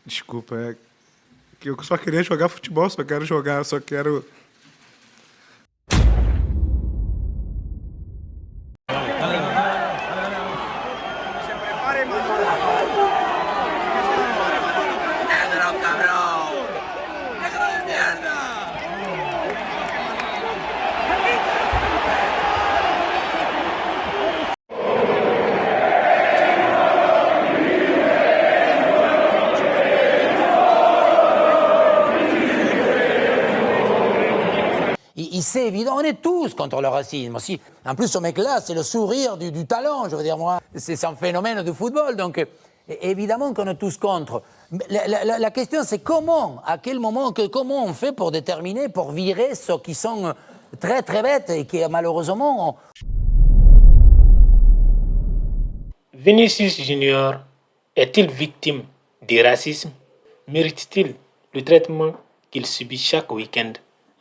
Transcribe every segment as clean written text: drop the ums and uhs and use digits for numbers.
Desculpa, é que eu só queria jogar futebol, só quero jogar, só quero. C'est évident, on est tous contre le racisme. Si, en plus, ce mec-là, c'est le sourire du talent, je veux dire, moi. C'est un phénomène du football, donc évidemment qu'on est tous contre. La question, c'est comment, à quel moment, comment on fait pour déterminer, pour virer ceux qui sont très très bêtes et qui malheureusement... Vinicius Junior est-il victime du racisme? Mérite-t-il le traitement qu'il subit chaque week-end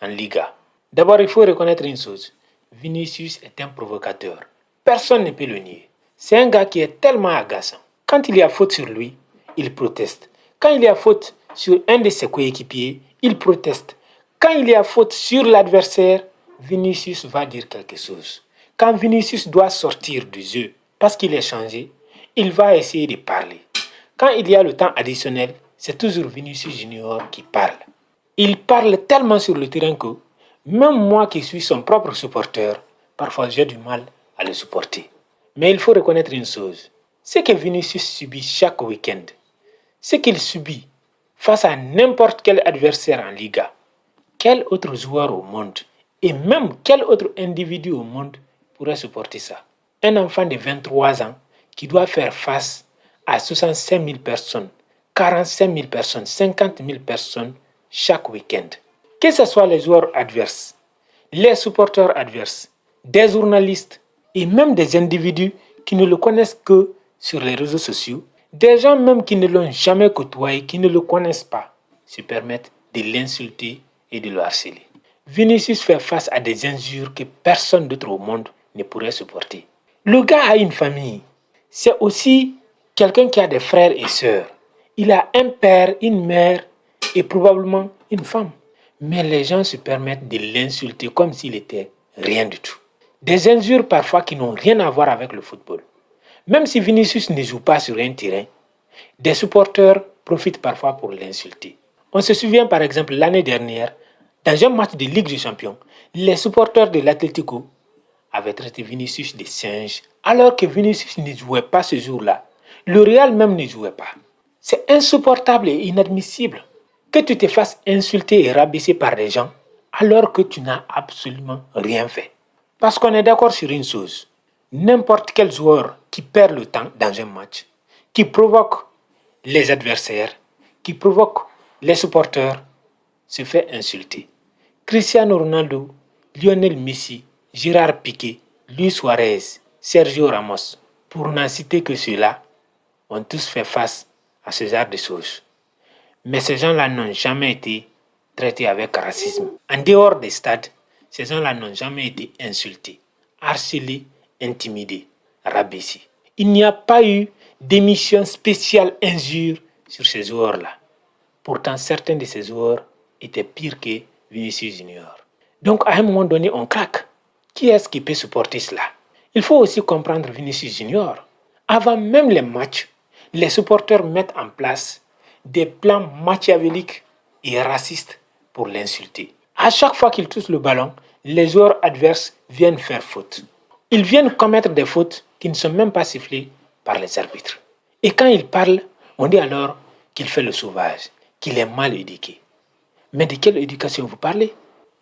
en Liga? D'abord, il faut reconnaître une chose. Vinicius est un provocateur. Personne ne peut le nier. C'est un gars qui est tellement agaçant. Quand il y a faute sur lui, il proteste. Quand il y a faute sur un de ses coéquipiers, il proteste. Quand il y a faute sur l'adversaire, Vinicius va dire quelque chose. Quand Vinicius doit sortir du jeu parce qu'il est changé, il va essayer de parler. Quand il y a le temps additionnel, c'est toujours Vinicius Junior qui parle. Il parle tellement sur le terrain que même moi qui suis son propre supporter, parfois j'ai du mal à le supporter. Mais il faut reconnaître une chose. Ce que Vinicius subit chaque week-end, ce qu'il subit face à n'importe quel adversaire en Liga, quel autre joueur au monde et même quel autre individu au monde pourrait supporter ça? Un enfant de 23 ans qui doit faire face à 65 000 personnes, 45 000 personnes, 50 000 personnes chaque week-end. Que ce soit les joueurs adverses, les supporters adverses, des journalistes et même des individus qui ne le connaissent que sur les réseaux sociaux, des gens même qui ne l'ont jamais côtoyé, qui ne le connaissent pas, se permettent de l'insulter et de le harceler. Vinicius fait face à des injures que personne d'autre au monde ne pourrait supporter. Le gars a une famille. C'est aussi quelqu'un qui a des frères et sœurs. Il a un père, une mère et probablement une femme. Mais les gens se permettent de l'insulter comme s'il était rien du tout. Des injures parfois qui n'ont rien à voir avec le football. Même si Vinicius ne joue pas sur un terrain, des supporters profitent parfois pour l'insulter. On se souvient par exemple l'année dernière, dans un match de Ligue des Champions, les supporters de l'Atlético avaient traité Vinicius de singe, alors que Vinicius ne jouait pas ce jour-là. Le Real même ne jouait pas. C'est insupportable et inadmissible que tu te fasses insulter et rabaisser par des gens alors que tu n'as absolument rien fait. Parce qu'on est d'accord sur une chose. N'importe quel joueur qui perd le temps dans un match, qui provoque les adversaires, qui provoque les supporters, se fait insulter. Cristiano Ronaldo, Lionel Messi, Gérard Piqué, Luis Suarez, Sergio Ramos, pour n'en citer que ceux-là, ont tous fait face à ce genre de choses. Mais ces gens-là n'ont jamais été traités avec racisme. En dehors des stades, ces gens-là n'ont jamais été insultés, harcelés, intimidés, rabaissés. Il n'y a pas eu d'émission spéciale injure sur ces joueurs-là. Pourtant, certains de ces joueurs étaient pires que Vinicius Junior. Donc, à un moment donné, on craque. Qui est-ce qui peut supporter cela? Il faut aussi comprendre Vinicius Junior. Avant même les matchs, les supporters mettent en place des plans machiavéliques et racistes pour l'insulter. À chaque fois qu'il touche le ballon, les joueurs adverses viennent faire faute. Ils viennent commettre des fautes qui ne sont même pas sifflées par les arbitres. Et quand il parle, on dit alors qu'il fait le sauvage, qu'il est mal éduqué. Mais de quelle éducation vous parlez?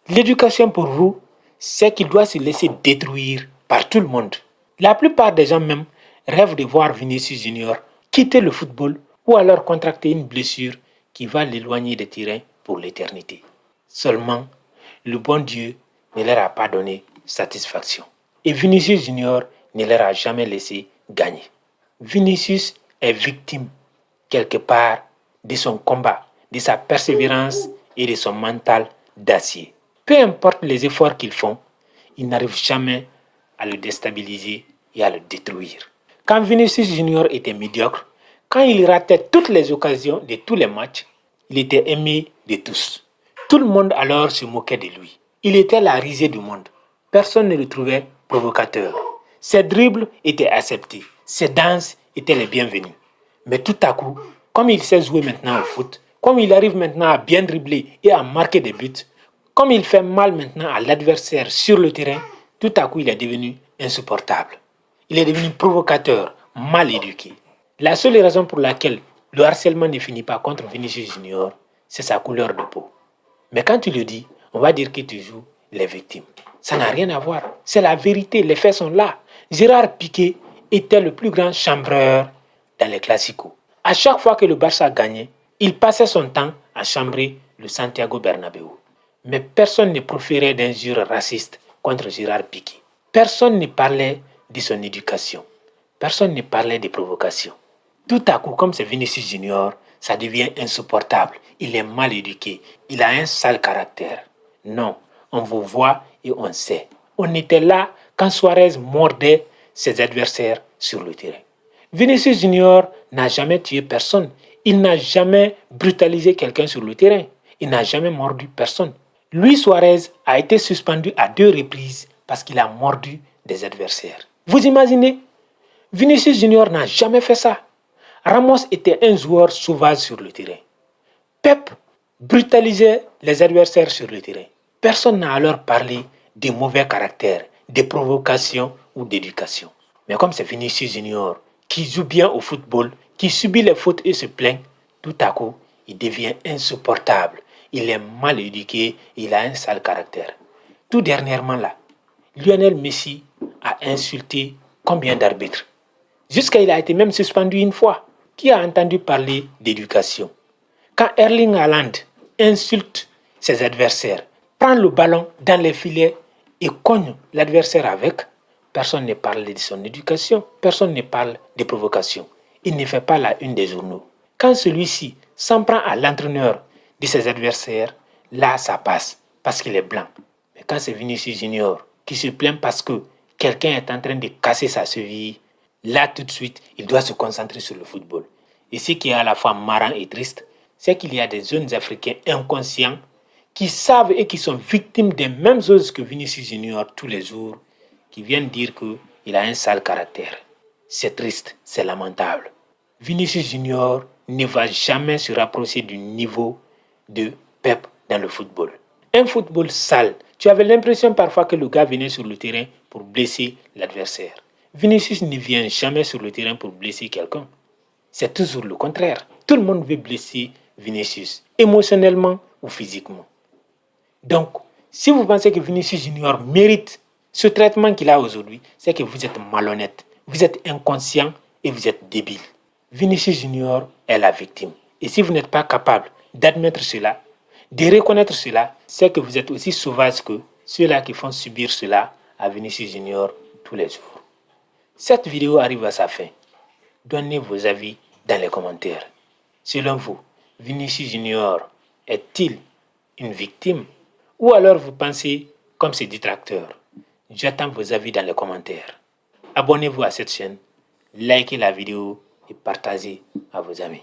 L'éducation pour vous, c'est qu'il doit se laisser détruire par tout le monde. La plupart des gens même rêvent de voir Vinicius Junior quitter le football ou alors contracter une blessure qui va l'éloigner des terrains pour l'éternité. Seulement, le bon Dieu ne leur a pas donné satisfaction. Et Vinicius Junior ne leur a jamais laissé gagner. Vinicius est victime, quelque part, de son combat, de sa persévérance et de son mental d'acier. Peu importe les efforts qu'ils font, ils n'arrivent jamais à le déstabiliser et à le détruire. Quand Vinicius Junior était médiocre, Quand il ratait toutes les occasions de tous les matchs, il était aimé de tous. Tout le monde alors se moquait de lui. Il était la risée du monde. Personne ne le trouvait provocateur. Ses dribbles étaient acceptés. Ses danses étaient les bienvenues. Mais tout à coup, comme il sait jouer maintenant au foot, comme il arrive maintenant à bien dribbler et à marquer des buts, comme il fait mal maintenant à l'adversaire sur le terrain, tout à coup il est devenu insupportable. Il est devenu provocateur, mal éduqué. La seule raison pour laquelle le harcèlement ne finit pas contre Vinicius Junior, c'est sa couleur de peau. Mais quand tu le dis, on va dire que tu joues les victimes. Ça n'a rien à voir. C'est la vérité, les faits sont là. Gérard Piqué était le plus grand chambreur dans les classicos. À chaque fois que le Barça gagnait, il passait son temps à chambrer le Santiago Bernabéu. Mais personne ne proférait d'injures racistes contre Gérard Piqué. Personne ne parlait de son éducation. Personne ne parlait de provocation. Tout à coup, comme c'est Vinicius Junior, ça devient insupportable. Il est mal éduqué. Il a un sale caractère. Non, on vous voit et on sait. On était là quand Suarez mordait ses adversaires sur le terrain. Vinicius Junior n'a jamais tué personne. Il n'a jamais brutalisé quelqu'un sur le terrain. Il n'a jamais mordu personne. Luis Suarez a été suspendu à 2 reprises parce qu'il a mordu des adversaires. Vous imaginez? Vinicius Junior n'a jamais fait ça. Ramos était un joueur sauvage sur le terrain. Pep brutalisait les adversaires sur le terrain. Personne n'a alors parlé de mauvais caractère, de provocation ou d'éducation. Mais comme c'est Vinicius Junior qui joue bien au football, qui subit les fautes et se plaint, tout à coup, il devient insupportable. Il est mal éduqué, il a un sale caractère. Tout dernièrement là, Lionel Messi a insulté combien d'arbitres? Jusqu'à il a été même suspendu une fois. Qui a entendu parler d'éducation? Quand Erling Haaland insulte ses adversaires, prend le ballon dans les filets et cogne l'adversaire avec, personne ne parle de son éducation, personne ne parle de provocation. Il ne fait pas la une des journaux. Quand celui-ci s'en prend à l'entraîneur de ses adversaires, là ça passe parce qu'il est blanc. Mais quand c'est Vinicius Junior qui se plaint parce que quelqu'un est en train de casser sa cheville, là tout de suite, il doit se concentrer sur le football. Et ce qui est à la fois marrant et triste, c'est qu'il y a des jeunes Africains inconscients qui savent et qui sont victimes des mêmes choses que Vinicius Junior tous les jours, qui viennent dire qu'il a un sale caractère. C'est triste, c'est lamentable. Vinicius Junior ne va jamais se rapprocher du niveau de Pep dans le football. Un football sale. Tu avais l'impression parfois que le gars venait sur le terrain pour blesser l'adversaire. Vinicius ne vient jamais sur le terrain pour blesser quelqu'un. C'est toujours le contraire. Tout le monde veut blesser Vinicius, émotionnellement ou physiquement. Donc, si vous pensez que Vinicius Junior mérite ce traitement qu'il a aujourd'hui, c'est que vous êtes malhonnête, vous êtes inconscient et vous êtes débile. Vinicius Junior est la victime. Et si vous n'êtes pas capable d'admettre cela, de reconnaître cela, c'est que vous êtes aussi sauvage que ceux-là qui font subir cela à Vinicius Junior tous les jours. Cette vidéo arrive à sa fin. Donnez vos avis dans les commentaires. Selon vous, Vinicius Junior est-il une victime ou alors vous pensez comme ses détracteurs? J'attends vos avis dans les commentaires. Abonnez-vous à cette chaîne, likez la vidéo et partagez à vos amis.